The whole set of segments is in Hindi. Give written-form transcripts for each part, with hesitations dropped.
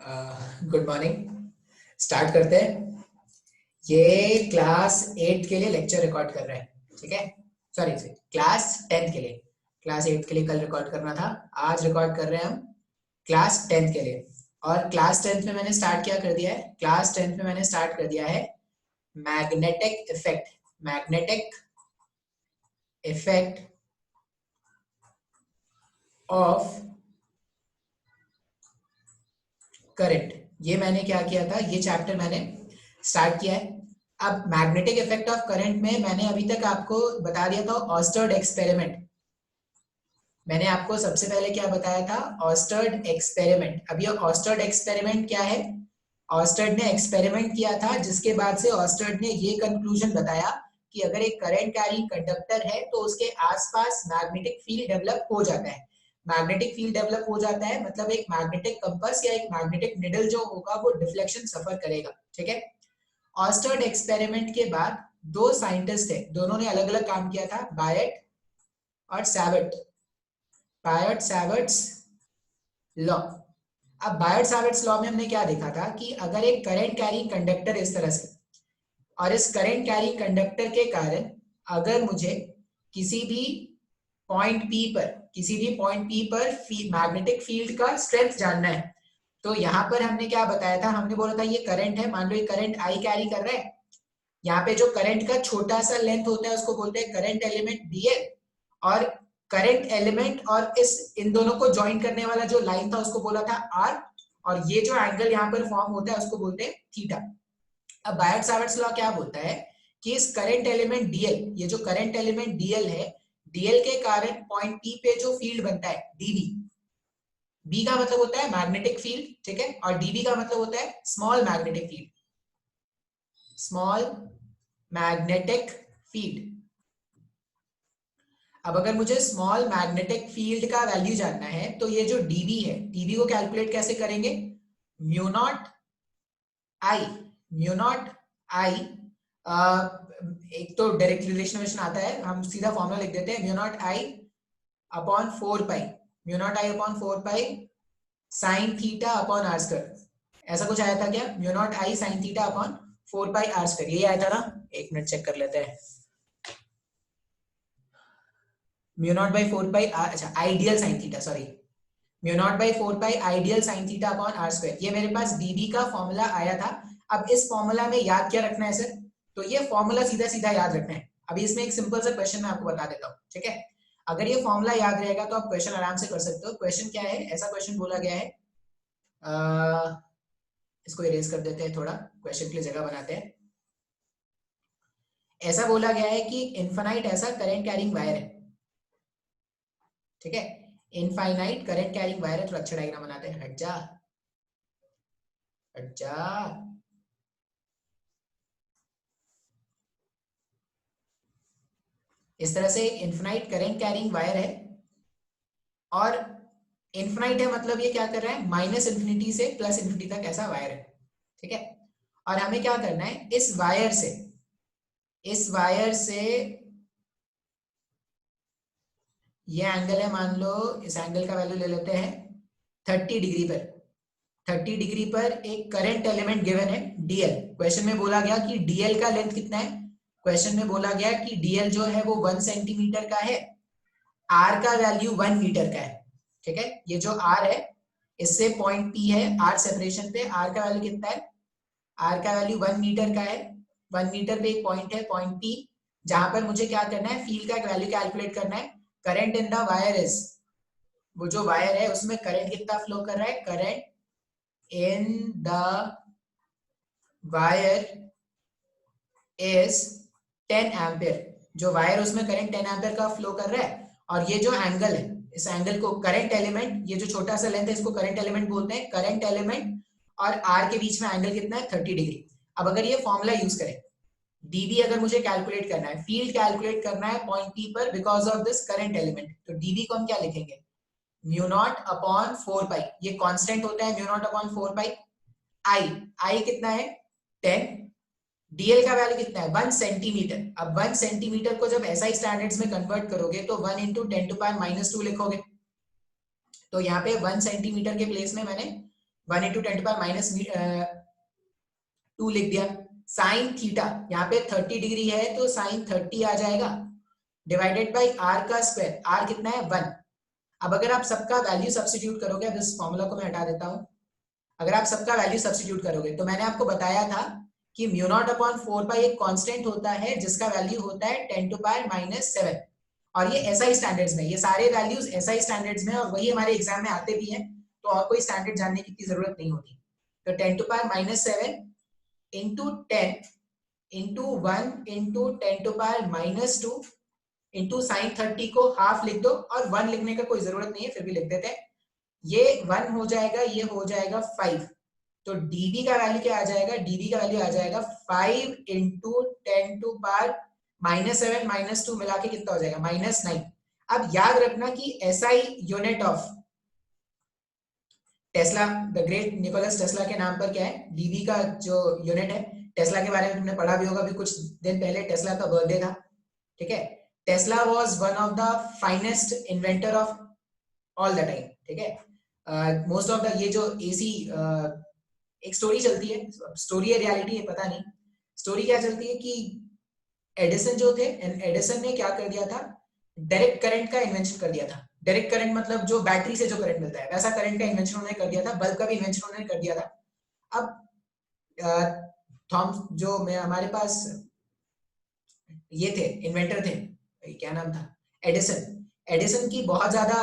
Good morning. स्टार्ट करते हैं। ये क्लास 8 के लिए लेक्चर रिकॉर्ड कर रहे हैं, ठीक है। सॉरी, क्लास 10 के लिए। क्लास 8 के लिए कल रिकॉर्ड करना था, आज रिकॉर्ड कर रहे हैं हम क्लास 10 के लिए। और क्लास 10 में मैंने स्टार्ट क्या कर दिया है, क्लास 10 में मैंने स्टार्ट कर दिया है magnetic effect. Magnetic effect of current. ये मैंने क्या किया था, ये चैप्टर मैंने स्टार्ट किया है। अब मैग्नेटिक इफेक्ट ऑफ करंट में मैंने अभी तक आपको बता दिया था ऑस्टर्ड एक्सपेरिमेंट। मैंने आपको सबसे पहले क्या बताया था, ऑस्टर्ड एक्सपेरिमेंट। अब ये ऑस्टर्ड एक्सपेरिमेंट क्या है, ऑस्टर्ड ने एक्सपेरिमेंट किया था जिसके बाद से ऑस्टर्ड ने ये कंक्लूजन बताया कि अगर एक करंट कैरिंग कंडक्टर है तो उसके आसपास मैग्नेटिक फील्ड डेवलप हो जाता है। मैग्नेटिक फील्ड डेवलप हो जाता है मतलब एक मैग्नेटिक कंपास या एक मैग्नेटिक निडल जो होगा वो डिफ्लेक्शन सफर करेगा, ठीक है। ऑस्टर्ड एक्सपेरिमेंट के बाद दो साइंटिस्ट थे, दोनों ने अलग अलग काम किया था, बायट और सैवर्ट। बायट सैवर्ट्स लॉ। अब बायट सैवर्ट्स लॉ में हमने क्या देखा था कि अगर एक करंट कैरिंग कंडक्टर इस तरह से, और इस करंट कैरिंग कंडक्टर के कारण अगर मुझे किसी भी पॉइंट पी पर मैग्नेटिक फील्ड का स्ट्रेंथ जानना है, तो यहाँ पर हमने क्या बताया था, हमने बोला था ये करंट है, मान लो ये करंट आई कैरी कर रहा है। यहाँ पे जो करंट का छोटा सा लेंथ होता है उसको बोलते हैं करंट एलिमेंट डीएल, और करंट एलिमेंट और इन दोनों को ज्वाइन करने वाला जो लाइन था उसको बोला था आर, और ये जो एंगल यहाँ पर फॉर्म होता है उसको बोलते हैं थीटा। अब बायट सैवर्ट्स लॉ क्या बोलता है कि इस करंट एलिमेंट डीएल, ये जो करंट एलिमेंट डीएल है, डीएल के कारण पॉइंट पी पे जो फील्ड बनता है डीबी, बी का मतलब होता है मैग्नेटिक फील्ड, ठीक है, और डीबी का मतलब होता है small magnetic field, small magnetic field. अब अगर मुझे स्मॉल मैग्नेटिक फील्ड का वैल्यू जानना है तो ये जो डीबी है, डीबी को कैलकुलेट कैसे करेंगे, म्यू नॉट आई, म्यू नॉट आई, एक तो डायरेक्ट रिलेशन आता है, हम सीधा फॉर्मूला लिख देते हैं, mu naught I upon 4 pi, mu naught I upon 4 pi sine theta upon r square. ऐसा कुछ आया था क्या, mu naught I sine theta upon 4 pi r square, ये आया था ना। एक मिनट चेक कर लेते हैं, म्यू नॉट बाई 4 पाई, अच्छा I dl sine theta, sorry, mu naught by 4 pi I dl sine theta upon r square, ये मेरे पास डीबी का फॉर्मूला आया था। अब इस फॉर्मूला में याद क्या रखना है सर, तो ये फॉर्मूला सीधा सीधा याद रखना है। अभी इसमें एक सिंपल सा क्वेश्चन मैं आपको बता देता हूँ, ठीक है। अगर ये फॉर्मूला याद रहेगा तो आप क्वेश्चन आराम से कर सकते हो। क्वेश्चन क्या है, ऐसा क्वेश्चन बोला गया है, इसको इरेज कर देते हैं, थोड़ा क्वेश्चन के लिए जगह बनाते हैं। ऐसा बोला गया है कि इनफाइनाइट ऐसा करंट कैरिंग वायर है, ठीक है, इनफाइनाइट करंट कैरिंग वायर है। थोड़ा अच्छा डायग्राम बनाते हैं, हट जा हट जा। इस तरह से इनफाइनाइट करंट कैरिंग वायर है, और इनफाइनाइट है मतलब ये क्या कर रहा है, माइनस इंफिनिटी से प्लस इंफिनिटी तक ऐसा वायर है, ठीक है। और हमें क्या करना है, इस वायर से, इस वायर से ये एंगल है, मान लो इस एंगल का वैल्यू ले लेते हैं 30 डिग्री पर। 30 डिग्री पर एक करंट एलिमेंट गिवन है डीएल। क्वेश्चन में बोला गया कि डीएल का लेंथ कितना है, क्वेश्चन में बोला गया कि डीएल जो है वो 1 सेंटीमीटर का है, आर का वैल्यू 1 मीटर का है, ठीक है। ये जो आर है इससे पॉइंट पी है, आर सेपरेशन पे, आर का वैल्यू कितना है, आर का वैल्यू 1 मीटर का है। 1 मीटर पे एक पॉइंट है, पॉइंट पी, जहां पर मुझे क्या करना है, फील्ड का वैल्यू कैलकुलेट करना है। Current in the wire is, वो जो वायर है उसमें करंट कितना फ्लो कर रहा है, current in the wire is 10 ampere. जो वायर उसमें करंट 10 एम्पियर का फ्लो कर रहा है, और ये जो एंगल है, इस एंगल को करंट एलिमेंट, ये जो छोटा सा लेंथ है इसको करंट एलिमेंट बोलते हैं। करंट एलिमेंट और आर के बीच में एंगल कितना है, 30 डिग्री। अब अगर ये फॉर्मूला यूज करें, डीबी अगर मुझे कैलकुलेट करना है, फील्ड कैलकुलेट करना है पॉइंट पी पर because of this current element, तो डीबी को हम क्या लिखेंगे, म्यू नॉट अपॉन 4 पाई, ये कांस्टेंट होता है म्यू नॉट अपॉन 4 पाई, आई, आई कितना है 10, डीएल का वैल्यू कितना है 1 सेंटीमीटर। अब 1 सेंटीमीटर को जब एसआई स्टैंडर्ड्स में कन्वर्ट करोगे तो 1 × 10⁻⁻2 लिखोगे, तो यहाँ पे 1 सेंटीमीटर के प्लेस में मैंने 1 इंटू 10 टू पावर माइनस 2 लिख दिया। साइन थीटा यहाँ पे 30 डिग्री है तो साइन 30 आ जाएगा डिवाइडेड बाई आर का स्क्वायर, आर कितना है 1। अब अगर आप सबका वैल्यू सब्स्टिट्यूट करोगे, अब इस फॉर्मूला को मैं हटा देता हूं, अगर आप सबका वैल्यू सब्स्टिट्यूट करोगे तो मैंने आपको बताया था कि म्यू नॉट अपॉन 4 पाई एक कांस्टेंट होता है जिसका वैल्यू होता है 10 टू पावर माइनस 7, और ये एसआई स्टैंडर्ड्स में, ये सारे वैल्यूज एसआई स्टैंडर्ड्स में और वही हमारे एग्जाम में आते भी हैं, तो और कोई स्टैंडर्ड जानने की जरूरत नहीं होती। तो 10 to power minus 7 into 10 into 1 into 10 to power minus 2 into sine 30 को हाफ लिख दो, और 1 लिखने का कोई जरूरत नहीं है फिर भी लिख देते हैं। ये 1 हो जाएगा, ये हो जाएगा 5, तो dv का वैल्यू क्या आ जाएगा, dv का वैल्यू आ जाएगा 5 into 10 to power minus 7 minus 2 मिला के कितना हो जाएगा -9। अब याद रखना कि SI unit of tesla, the great Nicholas Tesla के नाम पर क्या है, dv का जो यूनिट है, टेस्ला के बारे में तुमने पढ़ा भी होगा, अभी कुछ दिन पहले टेस्ला का बर्थडे था, ठीक है। Tesla was one of the finest inventor of all the time, ठीक है। मोस्ट ऑफ द ये जो एसी एक स्टोरी चलती है, स्टोरी है रियलिटी है पता नहीं, स्टोरी क्या चलती है कि एडिसन जो थे, एडिसन ने क्या कर दिया था, डायरेक्ट करंट का इन्वेंशन कर दिया था। डायरेक्ट करंट मतलब जो बैटरी से जो करंट मिलता है वैसा करंट का इन्वेंशन उन्होंने कर दिया था, बल्ब का भी इन्वेंशन उन्होंने कर दिया था। अब थॉमस जो मैं हमारे पास ये थे इन्वेंटर थे, क्या नाम था, एडिसन। एडिसन की बहुत ज्यादा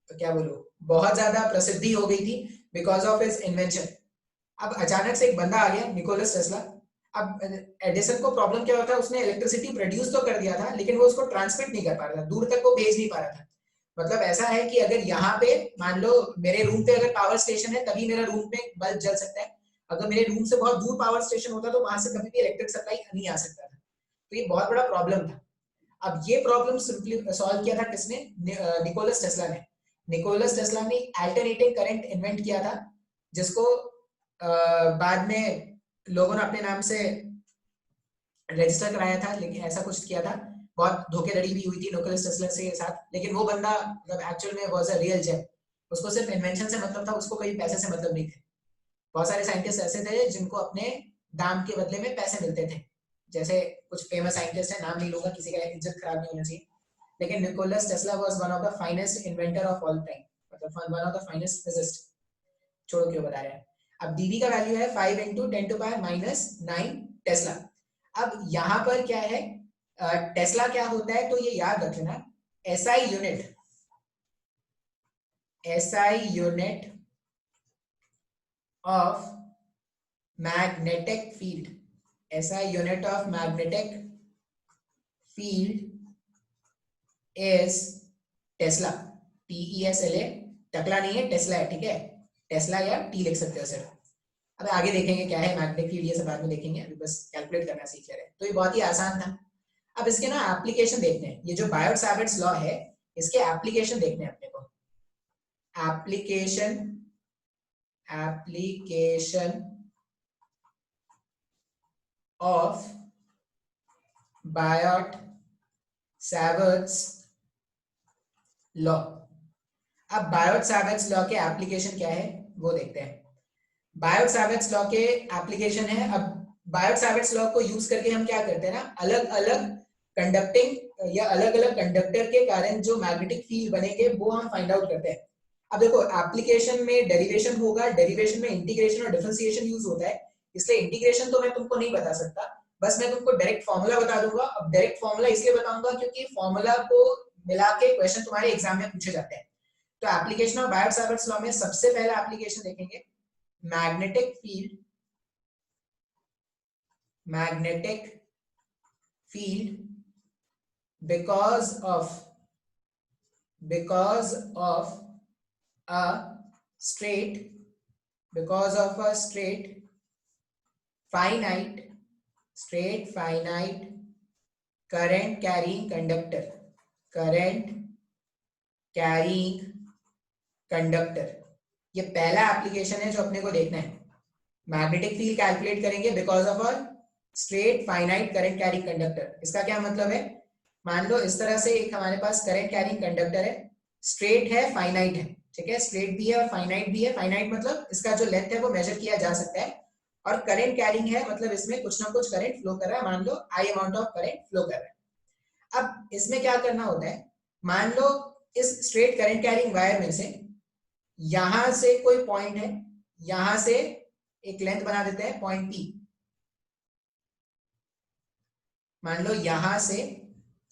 क्या बोलूं, बहुत ज्यादा प्रसिद्धि हो गई थी बिकॉज ऑफ हिज इन्वेंशन। अब अचानक से एक बंदा आ गया निकोलस टेस्ला। अब एडिसन को प्रॉब्लम क्या होता है, उसने इलेक्ट्रिसिटी प्रोड्यूस तो कर दिया था लेकिन वो उसको ट्रांसमिट नहीं कर पा रहा था, दूर तक वो भेज नहीं पा रहा था। मतलब ऐसा है कि अगर यहाँ पे मान लो मेरे रूम पे अगर पावर स्टेशन है तभी मेरा रूम में बल्ब जल सकता है, अगर मेरे रूम से बहुत दूर पावर स्टेशन होता तो वहां से कभी भी इलेक्ट्रिक सप्लाई नहीं आ सकता था। तो ये बहुत बड़ा प्रॉब्लम था। अब ये प्रॉब्लम सिंपली सॉल्व किया था किसने, निकोलस टेस्ला ने। निकोलस टेस्ला ने अल्टरनेटिंग करंट इन्वेंट किया था जिसको बाद में लोगों ने अपने नाम से रजिस्टर कराया था, लेकिन ऐसा कुछ किया था, बहुत धोखेधड़ी भी हुई थी निकोलस टेस्ला से साथ, लेकिन वो बंदा मतलब एक्चुअल में वाज अ रियल जेम, उसको सिर्फ इन्वेंशन से मतलब था, उसको कोई पैसे से मतलब नहीं थे। बहुत सारे साइंटिस्ट ऐसे थे जिनको अपने दाम के बदले में पैसे मिलते थे, जैसे कुछ फेमस साइंटिस्ट है, नाम नहीं लूंगा, किसी का इज्जत खराब नहीं होना चाहिए, लेकिन Nicholas Tesla was one of the finest inventor of all time, मतलब one of the finest physicist. छोड़ो क्यों बता रहे हैं। अब dv का वैल्यू है 5 इंटू 10 टू पावर -9 टेस्ला। अब यहाँ पर क्या है, टेस्ला क्या होता है तो ये याद रखना, SI unit, SI unit of magnetic field, SI unit of magnetic field is Tesla, TESLA, टकला नहीं है, टेस्ला है, ठीक है, टेस्ला या टी लिख सकते हो सिर्फ। अब आगे देखेंगे क्या है मैग्नेटिक फील्ड, ये सब बाद में देखेंगे, अभी बस कैलकुलेट करना सीख ले रहे हैं, तो ये बहुत ही आसान था। अब इसके ना एप्लीकेशन देखते हैं, ये जो बायोट-सैवर्ट्स लॉ है इसके एप्लीकेशन देखने हैं अपने को। Application of Biot Savart's law. अब बायोट-सैवर्ट्स लॉ के एप्लीकेशन क्या है वो देखते हैं। बायोट-सैवर्ट्स लॉ के एप्लीकेशन है, अब बायोट-सैवर्ट्स लॉ को यूज करके हम क्या करते हैं ना, अलग अलग कंडक्टिंग या अलग अलग कंडक्टर के कारण जो मैग्नेटिक फील्ड बनेंगे वो हम फाइंड आउट करते हैं। अब देखो एप्लीकेशन में डेरिवेशन होगा, डेरिवेशन में इंटीग्रेशन और डिफरेंशिएशन यूज होता है, इसलिए इंटीग्रेशन तो मैं तुमको नहीं बता सकता, बस मैं तुमको डायरेक्ट फॉर्मूला बता दूंगा। अब डायरेक्ट फॉर्मूला इसलिए बताऊंगा क्योंकि फॉर्मूला को मिला के क्वेश्चन तुम्हारे एग्जाम में पूछे जाते हैं। तो एप्लीकेशन ऑफ बायोट-सैवर्ट्स लॉ में सबसे पहला एप्लीकेशन देखेंगे, magnetic field because of a straight finite current carrying conductor। ये पहला एप्लीकेशन है जो अपने को देखना है। मैग्नेटिक फील्ड कैलकुलेट करेंगे because of a straight finite current carrying conductor. इसका क्या मतलब है, मान लो इस तरह से एक हमारे पास करंट कैरिंग कंडक्टर है, स्ट्रेट है, फाइनाइट है, ठीक है, स्ट्रेट भी है और फाइनाइट भी है। फाइनाइट मतलब इसका जो लेंथ है वो मेजर किया जा सकता है, और करंट कैरिंग है मतलब इसमें कुछ ना कुछ करंट फ्लो कर रहा है, मान लो I amount of current flow कर रहा है। अब इसमें क्या करना होता है, मान लो इस स्ट्रेट करंट कैरिंग वायर में से यहां से कोई पॉइंट है, यहां से एक लेंथ बना देते हैं पॉइंट पी। मान लो यहां से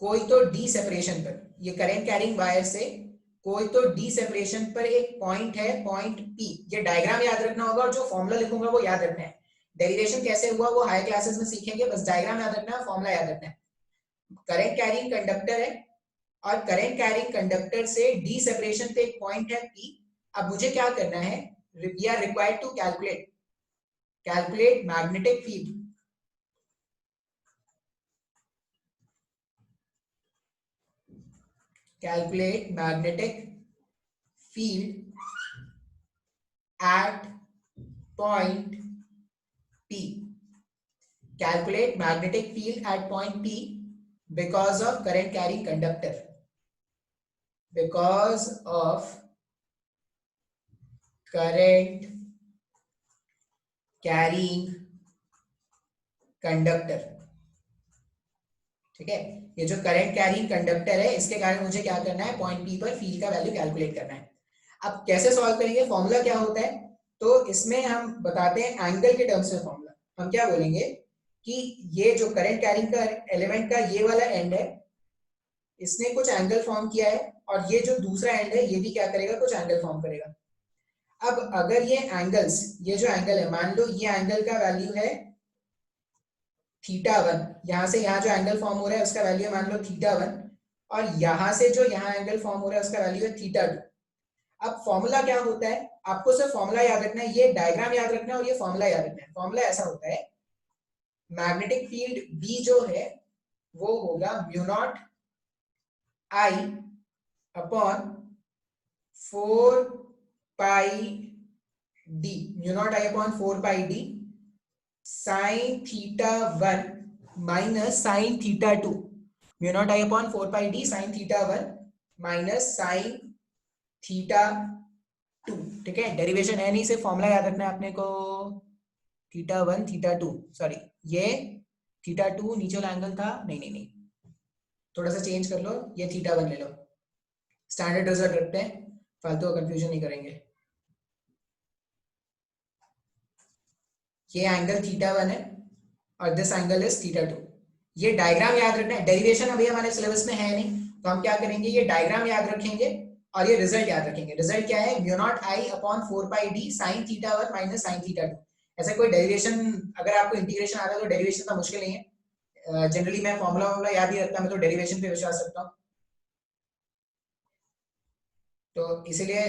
कोई तो डी सेपरेशन पर, ये करंट कैरिंग वायर से कोई तो डी सेपरेशन पर एक पॉइंट है, पॉइंट पी। ये डायग्राम याद रखना होगा और जो फॉर्मूला लिखूंगा वो याद रखना है। डेरिवेशन कैसे हुआ वो हाई क्लासेस में सीखेंगे, बस डायग्राम याद रखना है, फॉर्मूला याद रखना है। करंट कैरिंग कंडक्टर है और करंट कैरिंग कंडक्टर से डी सेपरेशन पे एक पॉइंट है पी। अब मुझे क्या करना है, we are required to calculate magnetic field. Calculate magnetic field at point P. Calculate magnetic field at point P because of current carrying conductor. Because of current carrying conductor. ठीक है, ये जो करंट कैरिंग कंडक्टर है इसके कारण मुझे क्या करना है, पॉइंट पी पर फील्ड का वैल्यू कैलकुलेट करना है। अब कैसे सॉल्व करेंगे, फॉर्मूला क्या होता है, तो इसमें हम बताते हैं एंगल के टर्म्स में फॉर्मूला। हम क्या बोलेंगे कि ये जो करंट कैरिंग का एलिमेंट का ये वाला एंड है, इसने कुछ एंगल फॉर्म किया है, और ये जो दूसरा एंड है ये भी क्या करेगा, कुछ एंगल फॉर्म करेगा। अब अगर ये एंगल्स, ये जो एंगल है, मान लो ये एंगल का वैल्यू है θ1, यहां से यहाँ जो एंगल फॉर्म हो रहा है उसका वैल्यू है मान लो θ1, और यहां से जो यहाँ एंगल फॉर्म हो रहा है उसका वैल्यू है θ2। अब फॉर्मूला क्या होता है, आपको सिर्फ फॉर्मूला याद रखना है, ये डायग्राम याद रखना है और ये फॉर्मूला याद रखना है। फॉर्मूला ऐसा होता है, मैग्नेटिक फील्ड B जो है वो होगा mu naught I upon 4 pi d, mu naught I upon 4 pi d sine θ1 minus sine θ2, mu naught I upon 4 pi d sine θ1 minus sine θ2। ठीक है, डेरिवेशन है नहीं, सिर्फ फॉर्मूला याद रखना है अपने को। θ1 θ2, सॉरी ये θ2 नीचे वाला एंगल था, नहीं, थोड़ा सा चेंज कर लो, ये θ1 ले लो। स्टैंडर्ड रिजल्ट रखते हैं, फालतू का कंफ्यूजन नहीं करेंगे। ये एंगल θ1 है और दिस एंगल इज θ2। ये डायग्राम याद रखना है, डेरिवेशन अभी हमारे सिलेबस में है नहीं, तो हम क्या करेंगे, ये डायग्राम याद रखेंगे और ये रिजल्ट याद रखेंगे। रिजल्ट क्या है, mu naught I upon 4 pi d sine θ1 minus sine θ2। ऐसा कोई डेरिवेशन, अगर आपको इंटीग्रेशन आता है तो डेरिवेशन का मुश्किल नहीं है, जनरली मैं फॉर्मूला याद ही रखता, मैं तो डेरिवेशन पे विश्वास रखता हूँ। तो इसलिए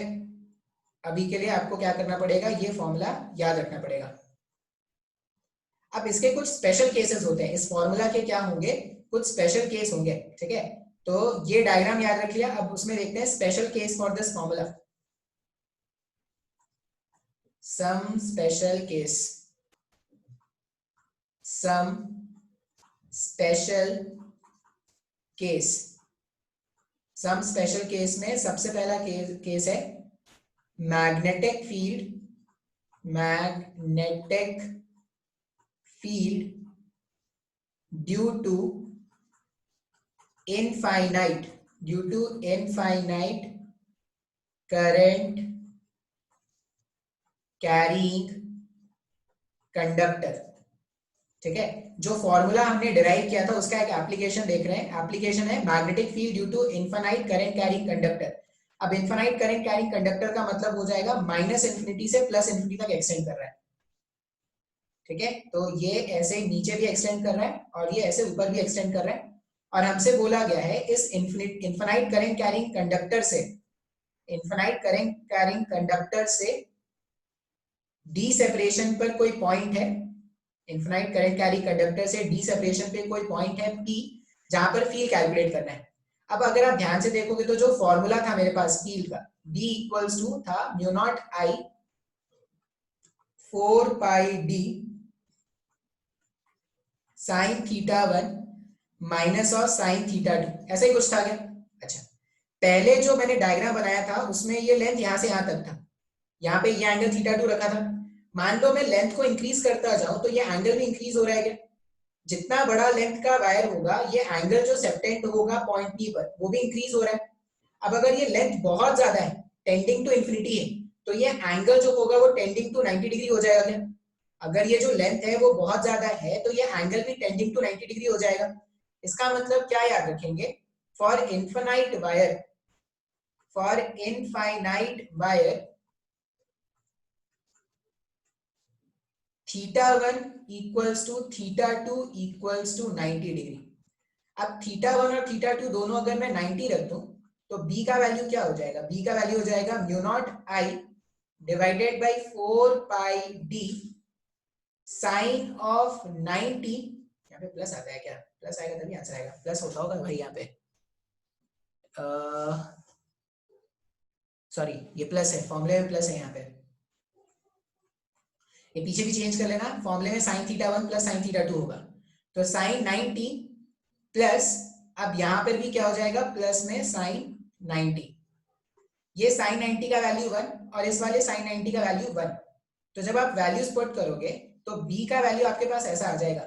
अभी के लिए आपको क्या करना पड़ेगा, ये फॉर्मूला याद रखना पड़ेगा। अब इसके कुछ स्पेशल केसेस होते हैं, इस फॉर्मूला के क्या होंगे, कुछ स्पेशल केस होंगे। ठीक है, तो ये डायग्राम याद रख लिया, अब उसमें देखते हैं special case for this formula. Some special case, some special case. Some special case में सबसे पहला केस है magnetic field, magnetic field due to infinite, due to infinite current carrying conductor. ठीक है, जो फॉर्मूला हमने डिराइव किया था उसका एक एप्लीकेशन देख रहे हैं। एप्लीकेशन है magnetic field due to infinite current carrying conductor. अब इनफाइनाइट करंट कैरिंग कंडक्टर का मतलब हो जाएगा माइनस इन्फिनिटी से प्लस इन्फिनिटी तक एक्सटेंड कर रहा है। ठीक है, तो ये ऐसे नीचे भी एक्सटेंड कर रहा है और ये ऐसे ऊपर भी एक्सटेंड कर रहा है, और हमसे बोला गया है इस इनफाइनाइट करंट कैरिंग कंडक्टर से, इनफाइनाइट करंट कैरिंग कंडक्टर से डी सेपरेशन पर कोई पॉइंट है, इनफाइनाइट करंट कैरी कंडक्टर से डी सेपरेशन पे कोई पॉइंट है P, जहां पर फील्ड कैलकुलेट करना है। अब अगर आप ध्यान से देखोगे तो जो फॉर्मूला था मेरे पास फील्ड का, D इक्वल्स टू था mu naught I 4 pi D sine θ1 minus और साइन θ2, ऐसा ही कुछ था क्या? अच्छा, पहले जो मैंने डायग्राम बनाया था उसमें ये लेंथ यहाँ से यहाँ तक था, यहाँ पे ये एंगल θ2 रखा था। मान लो मैं लेंथ को इंक्रीज करता जाऊं तो ये एंगल भी इंक्रीज हो रहा है क्या? जितना बड़ा लेंथ का वायर होगा ये एंगल जो सेप्टेंट होगा पॉइंट पी पर वो भी इंक्रीज हो रहा है। अब अगर ये लेंथ बहुत ज्यादा है, टेंडिंग टू इंफिनिटी है, तो ये एंगल जो होगा वो टेंडिंग टू 90 डिग्री हो जाएगा क्या? अगर ये जो लेंथ है वो बहुत ज्यादा है तो ये एंगल भी टेंडिंग टू 90 डिग्री हो जाएगा। इसका मतलब क्या याद रखेंगे? For infinite wire, for infinite wire θ1 equals to θ2 equals to 90 degree. अब θ1 और θ2 दोनों अगर मैं 90 रख दूं तो b का वैल्यू क्या हो जाएगा? b का वैल्यू हो जाएगा mu naught I divided by 4 pi d sine of 90। यहाँ पे प्लस आता है क्या? प्लस आएगा तभी आंसर आएगा, प्लस होता होगा भाई यहाँ पे। सॉरी ये प्लस है, फॉर्मूले में प्लस है यहाँ पे, ये पीछे भी चेंज कर लेना। फॉर्मूले में sin θ1 प्लस sin θ2 होगा, तो sin 90 प्लस, अब यहाँ पर भी क्या हो जाएगा? प्लस में sin 90। ये sin 90 का वैल्यू 1 और इस वाले sin 90 का वैल्यू 1। तो जब आप वैल्यूज पुट करोगे तो b का वैल्यू आपके पास ऐसा आ जाएगा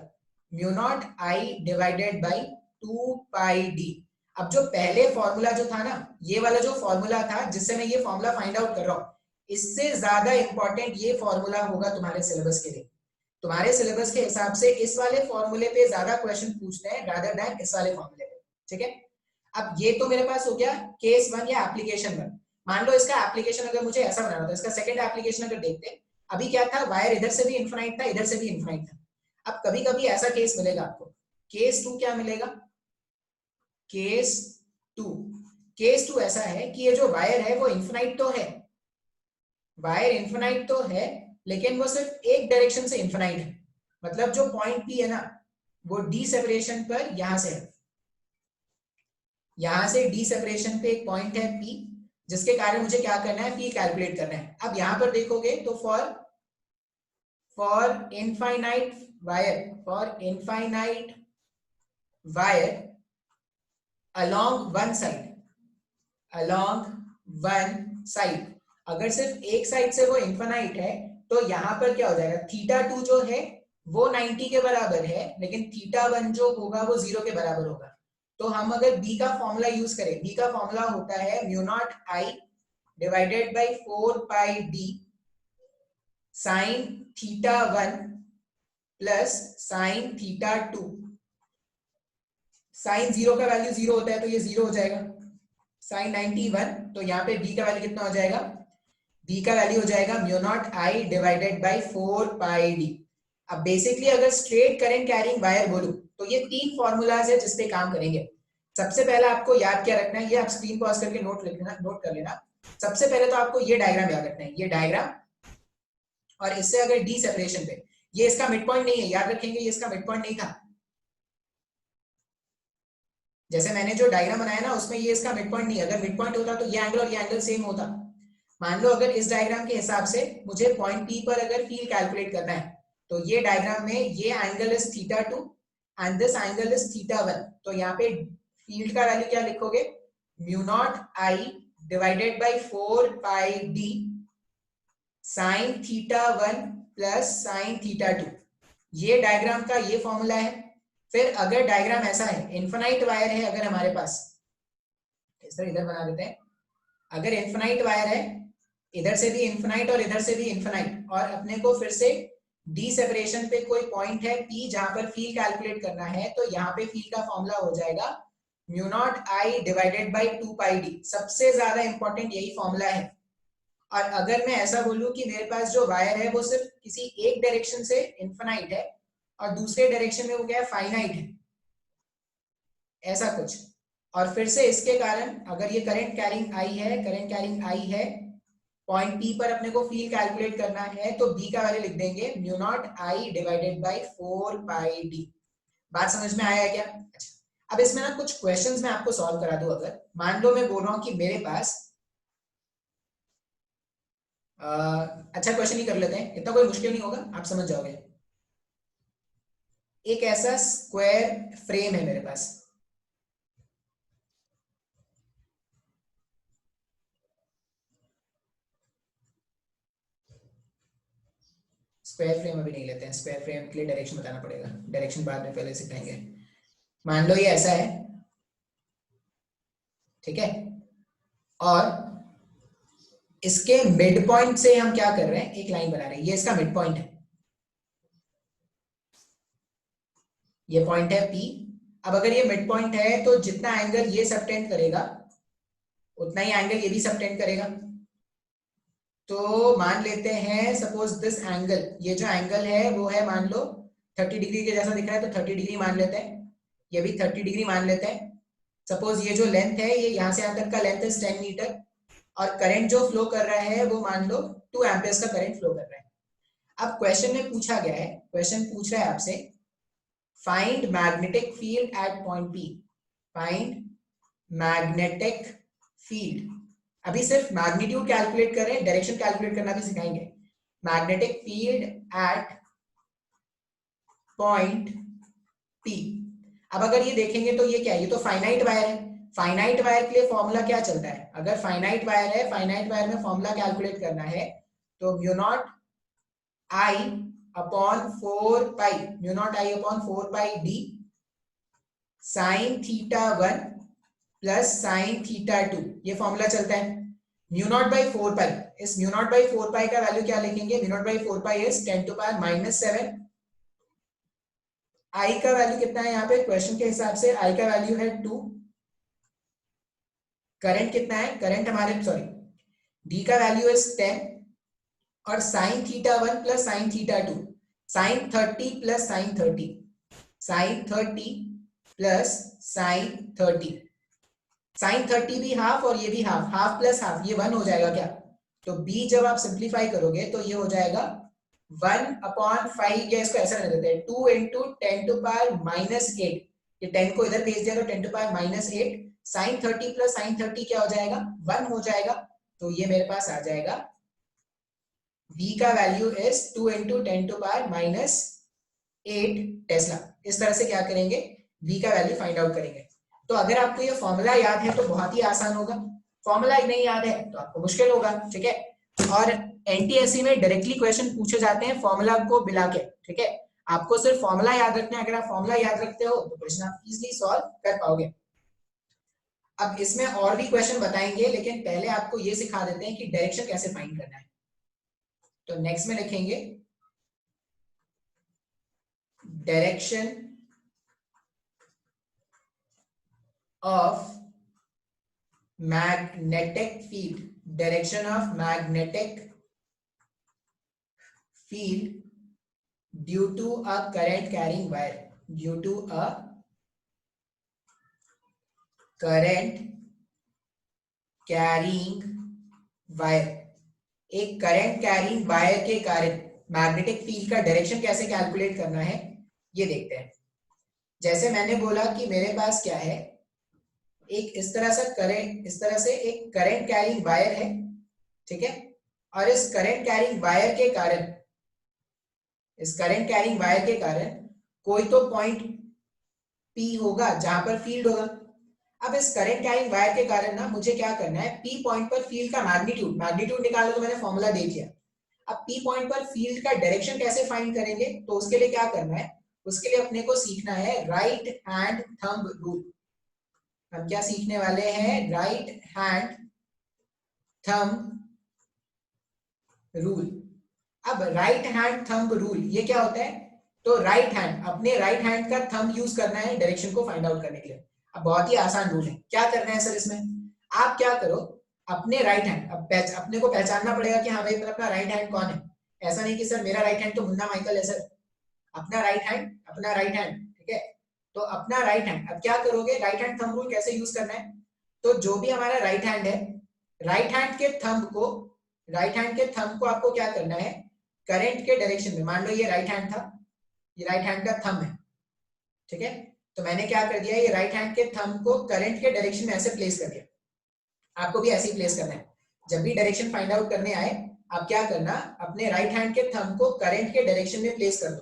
mu naught I divided by 2 pi D. अब जो पहले फॉर्मूला जो था ना, ये वाला जो फॉर्मूला था जिससे मैं ये फॉर्मूला फाइंड आउट कर रहा हूँ, इससे ज्यादा इंपॉर्टेंट ये फॉर्मूला होगा तुम्हारे सिलेबस के लिए। तुम्हारे सिलेबस के हिसाब से इस वाले फॉर्मूले पे ज्यादा क्वेश्चन पूछते हैं रादर देन इस वाले फॉर्मूले पे, ठीक है? अब ये तो मेरे पास हो गया केस 1 या एप्लीकेशन 1। मान लो इसका एप्लीकेशन अगर मुझे ऐसा बनाना था, इसका सेकंड एप्लीकेशन अगर देखते हैं, अभी क्या था? वायर इधर से भी इनफिनाइट था, इधर से भी इनफिनाइट था। अब कभी कभी ऐसा केस मिलेगा आपको, केस 2 क्या मिलेगा? केस 2, केस 2 ऐसा है कि ये जो वायर है वो इनफिनाइट तो है, वायर इनफिनाइट तो है, लेकिन वो सिर्फ एक डायरेक्शन से इनफिनाइट है। मतलब जो पॉइंट पी है ना, वो डी सेपरेशन पर यहां से है, यहां से डी सेपरेशन पे एक पॉइंट है पी, जिसके कारण मुझे क्या करना है? पी कैलकुलेट करना है। अब यहां पर देखोगे तो for infinite wire, for infinite wire along one side, along one side, अगर सिर्फ एक साइड से वो इनफाइनाइट है तो यहां पर क्या हो जाएगा? θ2 जो है वो 90 के बराबर है, लेकिन θ1 जो होगा वो 0 के बराबर होगा। तो हम अगर b का फॉर्मूला यूज करें, b का फॉर्मूला होता है mu naught I divided by 4 pi d sine θ1 plus sine θ2। Sine 0 का वैल्यू 0 होता है तो ये 0 हो जाएगा, साइन 91, तो यहाँ पे b का वैल्यू कितना हो जाएगा? b का वैल्यू हो जाएगा mu naught I divided by 4 pi D. अब बेसिकली अगर स्ट्रेट करंट कैरिंग वायर बोलूं तो ये 3 फॉर्मूलाज है जिसपे काम करेंगे। सबसे पहले आपको याद क्या रखना है, ये आप स्क्रीन पॉज करके नोट कर लेना। सबसे पहले तो आपको ये डायग्राम याद रखना है, ये डायग्राम, और इससे अगर डी सेपरेशन पे, ये इसका मिड पॉइंट नहीं है, याद रखेंगे ये इसका मिड पॉइंट नहीं था। जैसे मैंने जो डायग्राम बनाया ना उसमें ये इसका मिड पॉइंट नहीं है, अगर मिड पॉइंट होता तो ये एंगल और ये एंगल सेम होता। मान लो अगर इस डायग्राम के हिसाब से मुझे पॉइंट पी पर अगर फील्ड कैलकुलेट करना है, तो ये डायग्राम में ये angle is θ2 and this angle is θ1, तो यहाँ पे फील्ड का वैल्यू क्या लिखोगे? Mu naught I divided by 4 pi d sine θ1 plus sine θ2। ये डायग्राम का ये फॉर्मूला है। फिर अगर डायग्राम ऐसा है, इनफिनाइट वायर है अगर हमारे पास, इस तरह इधर बना देते हैं, अगर इनफिनाइट वायर है, इधर से भी इनफिनाइट और इधर से भी इनफिनाइट, और अपने को फिर से डी सेपरेशन पे कोई पॉइंट है पी जहां पर फील्ड कैलकुलेट करना है, तो यहाँ पे फील्ड का फॉर्मूला हो जाएगा mu naught I divided by 2 pi D. सबसे ज्यादा इंपॉर्टेंट यही फॉर्मूला है। और अगर मैं ऐसा बोलूं कि मेरे पास जो वायर है वो सिर्फ किसी एक डायरेक्शन से इनफिनाइट है और दूसरे डायरेक्शन में वो क्या है? फाइनाइट है, ऐसा कुछ। और फिर से इसके कारण अगर ये करंट कैरिंग आई है, करंट कैरिंग आई है, पॉइंट पी पर अपने को फील्ड कैलकुलेट करना है, तो बी का वैल्यू लिख देंगे mu naught I divided by 4 pi D. बात समझ में आया क्या? अच्छा, अब इसमें ना कुछ क्वेश्चंस मैं आपको सॉल्व करा दूं। अगर मान लो मैं बोल रहा हूं कि मेरे पास अच्छा क्वेश्चन ही कर लेते हैं, इतना कोई मुश्किल नहीं होगा, आप समझ जाओगे। एक ऐसा स्क्वायर फ्रेम है मेरे पास, स्क्वायर फ्रेम अभी नहीं लेते हैं, स्क्वायर फ्रेम के लिए डायरेक्शन बताना पड़ेगा, डायरेक्शन बाद में पहले सिखाएंगे। मान लो ये ऐसा है, ठीक है, और इसके मिड पॉइंट से हम क्या कर रहे हैं, एक लाइन बना रहे हैं, ये इसका मिड पॉइंट है, ये पॉइंट है P। अब अगर ये मिड पॉइंट है तो जितना एंगल ये सबटेंड करेगा उतना ही एंगल ये भी सबटेंड करेगा। तो मान लेते हैं सपोज दिस एंगल, ये जो एंगल है वो है मान लो 30 डिग्री के जैसा दिख रहा है, तो 30 डिग्री मान लेते हैं, ये भी 30 डिग्री मान लेते हैं। सपोज ये जो लेंथ है, ये यहाँ से यहाँ तक का लेंथ है 10 मीटर, और करंट जो फ्लो कर रहा है वो मान लो 2 एम्पियर्स का करंट फ्लो कर रहा है। अब क्वेश्चन में पूछा गया है, क्वेश्चन पूछ रहा है आपसे find magnetic field at point P, find magnetic field. अभी सिर्फ मैग्नीट्यूड कैलकुलेट कर रहे हैं, डायरेक्शन कैलकुलेट करना भी सिखाएंगे। Magnetic field at point P। अब अगर ये देखेंगे तो ये क्या है, ये तो फाइनाइट वायर है, फाइनाइट वायर के लिए फॉर्मूला क्या चलता है, अगर फाइनाइट वायर है, फाइनाइट वायर में फॉर्मूला कैलकुलेट करना है तो mu naught I upon 4 pi, mu naught I upon 4 pi d sign theta 1 plus sine theta 2, ये फॉर्मूला चलता है। म्यू नॉट बाई 4 पाई, इस म्यू नॉट बाई 4 पाई का वैल्यू क्या लिखेंगे, mu naught by 4 pi is 10 to power -7। I का वैल्यू कितना है यहाँ पे क्वेश्चन के हिसाब से, I का वैल्यू है 2। करंट कितना है, करंट हमारे सॉरी D का वैल्यू इज 10, और sine theta 1 plus sine theta 2, sine 30 plus sine 30, sine 30 plus sine 30, sine 30 भी हाफ और ये भी हाफ, हाफ प्लस हाफ ये 1 हो जाएगा क्या, तो B जब आप सिंप्लीफाई करोगे तो ये हो जाएगा 1/5, या इसको ऐसा रख देते हैं 2 इंटू 10 टू पावर -8, ये 10 को इधर भेज दिया तो 10 to power -8, sine 30 plus sine 30 क्या हो जाएगा, 1 हो जाएगा। तो ये मेरे पास आ जाएगा V का value is 2 into 10 to power -8 tesla. इस तरह से क्या करेंगे, V का वैल्यू फाइंड आउट करेंगे। तो अगर आपको ये फॉर्मूला याद है तो बहुत ही आसान होगा, फॉर्मूला ही नहीं याद है तो आपको मुश्किल होगा, ठीक है। और एनटीएससी में डायरेक्टली क्वेश्चन पूछे जाते हैं फॉर्मूला को मिला के, ठीक है। आपको सिर्फ फॉर्मूला याद रखना है, अगर आप फॉर्मूला याद रखते हो तो क्वेश्चन आप इजीली सॉल्व कर पाओगे। अब इसमें और भी क्वेश्चन बताएंगे, लेकिन पहले आपको ये सिखा देते हैं कि डायरेक्शन कैसे फाइंड करना है। तो नेक्स्ट में लिखेंगे direction of magnetic field, direction of magnetic field due to a current carrying wire, due to a current carrying wire. एक करंट कैरिंग वायर के कारण मैग्नेटिक फील्ड का डायरेक्शन कैसे कैलकुलेट करना है ये देखते हैं। जैसे मैंने बोला कि मेरे पास क्या है, एक इस तरह से करंट, इस तरह से एक करंट कैरिंग वायर है, ठीक है, और इस करंट कैरिंग वायर के कारण, इस करंट कैरिंग वायर के कारण कोई तो पॉइंट P होगा जहां पर फील्ड होगा। अब इस करंट कैरिंग वायर के कारण ना मुझे क्या करना है, P पॉइंट पर फील्ड का मैग्नीट्यूड, मैग्नीट्यूड निकालने तो मैंने फॉर्मूला देख लिया। अब P पॉइंट पर फील्ड का डायरेक्शन कैसे फाइंड करेंगे, तो उसके लिए क्या करना है, उसके लिए अपने को सीखना है राइट हैंड थंब रूल। हम क्या सीखने वाले हैं, राइट हैंड थंब रूल। अब राइट हैंड थंब रूल ये क्या होता है, तो राइट हैंड, अपने राइट हैंड का थंब यूज करना है डायरेक्शन को फाइंड आउट करने के लिए। अब बहुत ही आसान रूल है, क्या करना है सर इसमें, आप क्या करो, अपने राइट हैंड, अब अपने को पहचानना पड़ेगा कि हाँ भाई मेरा अपना राइट हैंड कौन है। ऐसा नहीं कि सर मेरा राइट हैंड तो मुन्ना माइकल है सर, अपना राइट हैंड, अपना राइट हैंड, ठीक है। तो अपना राइट हैंड, अब क्या करोगे, राइट हैंड थंब रूल कैसे यूज करना है, तो जो भी हमारा राइट हैंड है, राइट हैंड के थंब को, राइट हैंड के थंब को आपको क्या करना है, करंट के डायरेक्शन में, मान लो ये राइट हैंड था, ये राइट हैंड का थंब है, ठीक है, तो मैंने क्या कर दिया, ये राइट हैंड के थंब को करंट के डायरेक्शन में ऐसे प्लेस कर दिया। आपको भी ऐसे ही प्लेस करना है, जब भी डायरेक्शन फाइंड आउट करने आए आप क्या करना, अपने राइट हैंड के थंब को करंट के डायरेक्शन में प्लेस कर दो।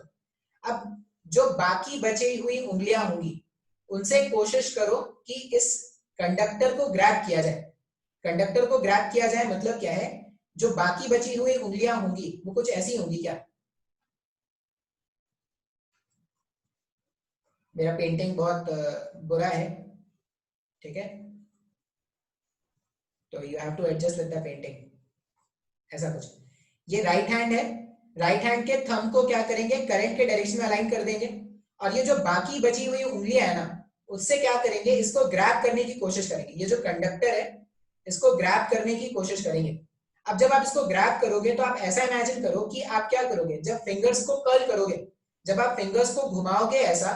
अब जो बाकी बची हुई उंगलियां होंगी उनसे कोशिश करो कि इस कंडक्टर को ग्रैब किया जाए, कंडक्टर को ग्रैब किया जाए मतलब क्या है, जो बाकी बची हुई उंगलियां होंगी वो कुछ ऐसी होंगी क्या, मेरा पेंटिंग बहुत बुरा है, ठीक है, तो you have to adjust with the painting, ऐसा कुछ। ये राइट हैंड है, राइट हैंड के थंब को क्या करेंगे, करंट के डायरेक्शन में अलाइन कर देंगे, और ये जो बाकी बची हुई उंगलियां है ना, उससे क्या करेंगे, इसको ग्रैब करने की कोशिश करेंगे। ये जो कंडक्टर है इसको ग्रैब करने की कोशिश करेंगे। अब जब आप इसको ग्रैब करोगे तो आप ऐसा इमेजिन करो कि आप क्या करोगे, जब फिंगर्स को कर्ल करोगे, जब आप फिंगर्स को घुमाओगे ऐसा,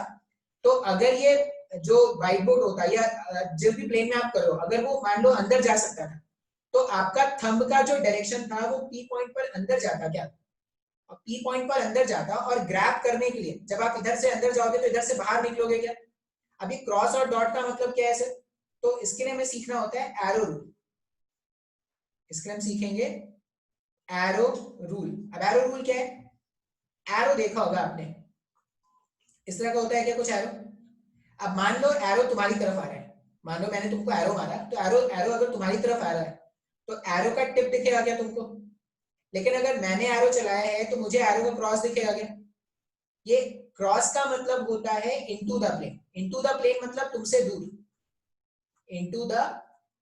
तो अगर ये जो व्हाइट बोर्ड होता है या जिस भी प्लेन में आप करो, अगर वो मान लो अंदर जा सकता था, तो आपका थंब का जो डायरेक्शन था वो पी पॉइंट पर अंदर जाता, क्या पी पॉइंट पर अंदर जाता, और ग्रैब करने के लिए जब आप इधर से अंदर जाओगे तो इधर से बाहर निकलोगे क्या। अभी क्रॉस और डॉट का मतलब क्या है सर, तो इसके लिए हमें सीखना होता है एरो रूल, इसके हम सीखेंगे एरो रूल। अब एरो रूल क्या है, एरो देखा होगा आपने, इस तरह का होता है क्या कुछ एरो। अब मान लो एरो तुम्हारी तरफ आ रहा है, मान लो मैंने तुमको एरो मारा, तो एरो एरो अगर तुम्हारी तरफ आ रहा है तो एरो का टिप दिखेगा क्या तुमको, लेकिन अगर मैंने एरो चलाया है तो मुझे एरो का क्रॉस दिखेगा क्या। ये क्रॉस का मतलब होता है into the plane, into the plane मतलब तुमसे दूर, इनटू द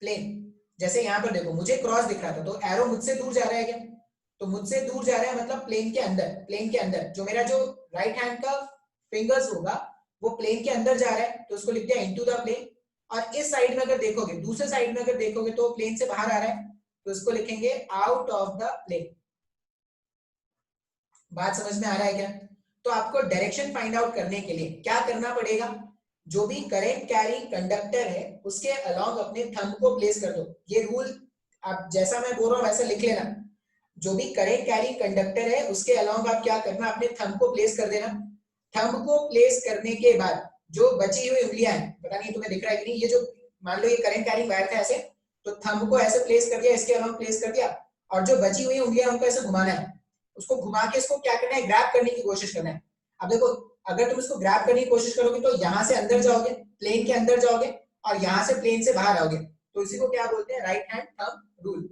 प्लेन। जैसे यहाँ पर देखो मुझे क्रॉस दिख रहा था, तो एरो मुझसे दूर जा रहा है क्या, तो मुझसे दूर जा रहा है मतलब प्लेन के अंदर, प्लेन के अंदर जो मेरा जो राइट हैंड का फिंगर्स होगा वो प्लेन के अंदर जा रहा है, तो उसको लिख दिया इनटू द प्लेन। और इस साइड में अगर देखोगे, दूसरे साइड में अगर देखोगे तो प्लेन से बाहर आ रहा है, तो इसको लिखेंगे आउट ऑफ द प्लेन। बात समझ में आ रहा है क्या। तो आपको डायरेक्शन फाइंड आउट करने के लिए क्या करना पड़ेगा, जो भी करंट कैरिंग कंडक्टर है उसके अलोंग अपने थंब को प्लेस कर दो। ये रूल आप जैसा मैं बोल रहा हूं वैसा लिख लेना, जो भी करंट कैरिंग कंडक्टर है उसके अलोंग आप क्या करना, अपने थंब को प्लेस कर देना। थंब को प्लेस करने के बाद जो बची हुई उंगलियां हैं, पता नहीं तुम्हें दिख रहा है कि नहीं, ये जो मान लो ये करंट कैरिंग वायर था ऐसे, तो थंब को ऐसे प्लेस कर दिया, इसके अलोंग प्लेस कर दिया, और जो बची हुई उंगलियां उनको ऐसे घुमाना है, उसको घुमा के इसको क्या करना है, ग्रैब करने की कोशिश करना है। अब देखो अगर तुम इसको ग्रैब करने की कोशिश करोगे तो यहाँ से अंदर जाओगे, प्लेन के अंदर जाओगे, और यहाँ से प्लेन से बाहर आओगे, तो इसी को क्या बोलते हैं, राइट हैंड थंब रूल।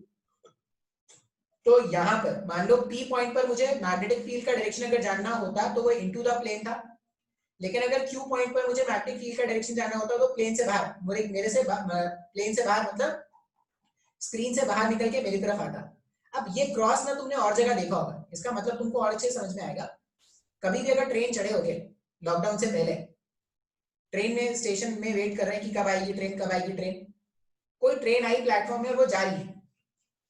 तो यहाँ पर मान लो पी पॉइंट पर मुझे मैग्नेटिक फील्ड का डायरेक्शन अगर जानना होता तो वो इनटू द प्लेन था, लेकिन अगर क्यू पॉइंट पर मुझे मैग्नेटिक फील्ड का डायरेक्शन जानना होता तो प्लेन से बाहर, मेरे से प्लेन से बाहर मतलब स्क्रीन से बाहर निकल के मेरी तरफ आता। अब ये क्रॉस ना तुमने और जगह देखा होगा, इसका मतलब तुमको और अच्छे समझ में आएगा। कभी भी अगर ट्रेन चढ़े होगे लॉकडाउन से पहले, ट्रेन में स्टेशन में वेट कर रहे हैं कि कब आएगी ट्रेन, कब आएगी ट्रेन, कोई ट्रेन आई प्लेटफॉर्म में और वो जा रही है,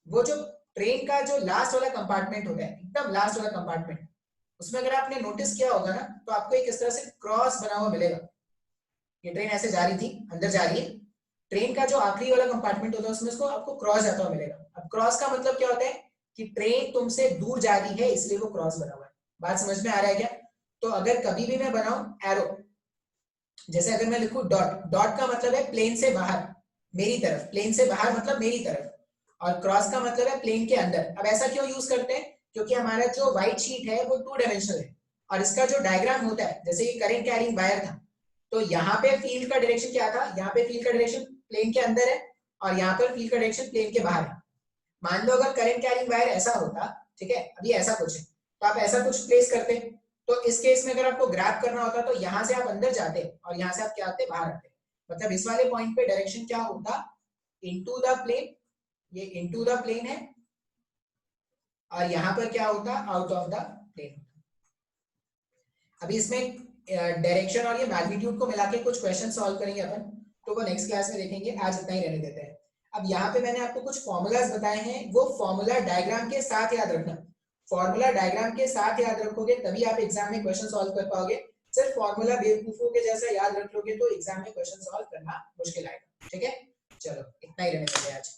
वो जो ट्रेन का जो लास्ट वाला कंपार्टमेंट होता है, एकदम लास्ट वाला कंपार्टमेंट, उसमें अगर आपने नोटिस किया होगा ना, तो आपको एक इस तरह से क्रॉस बना हुआ मिलेगा। ये ट्रेन ऐसे जा रही थी, अंदर जा रही है, ट्रेन का जो आखिरी वाला कंपार्टमेंट होता है उसमें इसको आपको क्रॉस जाता हुआ मिलेगा। अब क्रॉस का मतलब क्या होता है कि ट्रेन तुमसे दूर जा रही है, इसलिए वो क्रॉस बना हुआ है। बात समझ में आ रहा है क्या। तो अगर कभी भी मैं बनाऊं एरो, जैसे अगर मैं लिखूं डॉट, डॉट का मतलब है प्लेन से बाहर, मेरी तरफ, प्लेन से बाहर मतलब मेरी तरफ, और क्रॉस का मतलब है प्लेन के अंदर। अब ऐसा क्यों यूज करते हैं, क्योंकि हमारा जो व्हाइट शीट है वो 2 डायमेंशनल है, और इसका जो डायग्राम होता है, जैसे ये करंट कैरिंग वायर था, तो यहाँ पे फील्ड का डायरेक्शन क्या था, यहाँ पे फील्ड का डायरेक्शन प्लेन के अंदर है, और यहाँ पर फील्ड का डायरेक्शन प्लेन के बाहर है। मान लो अगर करंट कैरिंग वायर ऐसा होता, ठीक है, अभी ऐसा कुछ है, तो आप ऐसा कुछ प्लेस करते, तो इस केस में अगर आपको ग्रैब करना होता तो यहाँ से आप अंदर जाते और यहाँ से आप क्या आते, बाहर आते। मतलब इस वाले पॉइंट पे डायरेक्शन क्या होता, इनटू द प्लेन, ये इनटू द प्लेन है, और यहाँ पर क्या होता, आउट ऑफ द प्लेन। अभी इसमें डायरेक्शन और ये मैग्नीट्यूड को मिला के कुछ क्वेश्चन सॉल्व करेंगे अपन, तो वो नेक्स्ट क्लास में देखेंगे, आज इतना ही रहने देते हैं। अब यहाँ पे मैंने आपको कुछ फॉर्मूलाज बताए हैं, वो फॉर्मूला डायग्राम के साथ याद रखना, फॉर्मूला डायग्राम के साथ याद रखोगे तभी आप एग्जाम में क्वेश्चन सॉल्व कर पाओगे। सिर्फ फॉर्मूला बेवकूफों के जैसा याद रख लोगे तो एग्जाम में क्वेश्चन सॉल्व करना मुश्किल आएगा। ठीक है, चलो इतना ही रहने देते हैं आज।